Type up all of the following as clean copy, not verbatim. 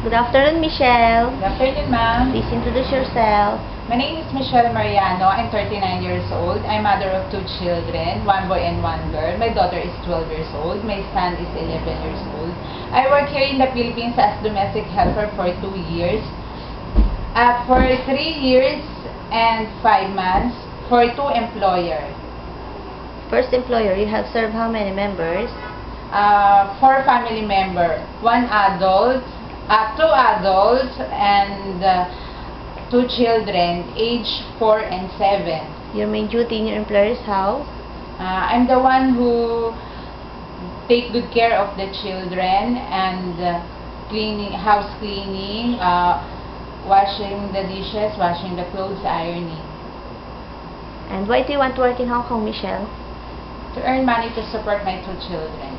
Good afternoon, Michelle. Good afternoon, ma'am. Please introduce yourself. My name is Michelle Mariano. I'm 39 years old. I'm mother of 2 children, 1 boy and 1 girl. My daughter is 12 years old. My son is 11 years old. I work here in the Philippines as domestic helper for 2 years. For 3 years and 5 months for 2 employers. First employer, you have served how many members? 4 family members. 2 adults and 2 children, age 4 and 7. Your main duty in your employer's house? I'm the one who take good care of the children and cleaning, house cleaning, washing the dishes, washing the clothes, ironing. And why do you want to work in Hong Kong, Michelle? To earn money to support my 2 children.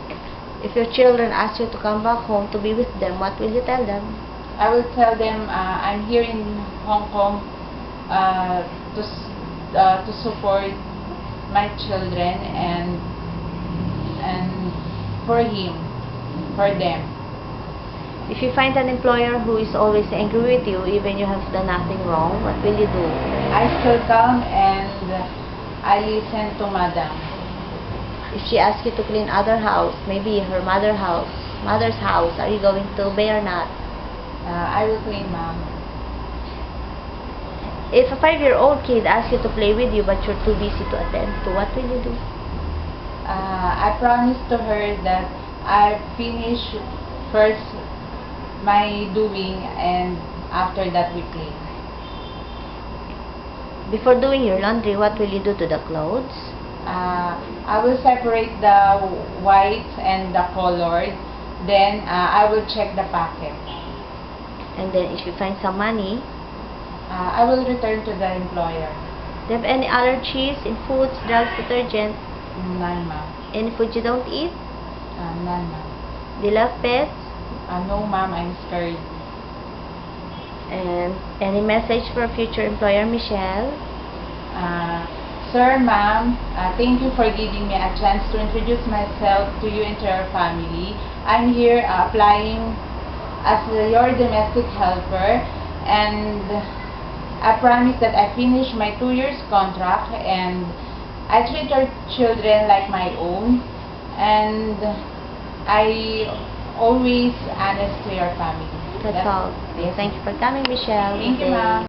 If your children ask you to come back home to be with them, what will you tell them? I will tell them I'm here in Hong Kong to support my children and for them. If you find an employer who is always angry with you, even you have done nothing wrong, what will you do? I still come and I listen to Madam. If she asks you to clean other house, maybe her mother's house, are you going to obey or not? I will clean, ma'am. If a 5-year-old kid asks you to play with you but you're too busy to attend to, what will you do? I promised to her that I finish first my doing and after that we play. Before doing your laundry, what will you do to the clothes? I will separate the white and the colored. Then I will check the packet. And then if you find some money, I will return to the employer. Do you have any allergies in foods, drugs, detergent? None, ma'am. Any food you don't eat? None, ma'am. Do you love pets? No, ma'am. I'm scared. And any message for future employer, Michelle? Sir, ma'am, thank you for giving me a chance to introduce myself to you and to your family. I'm here applying as your domestic helper, and I promise that I finish my 2 years contract and I treat your children like my own, and I always honest to your family. That's all. Yes. Thank you for coming, Michelle. Thank you, ma'am.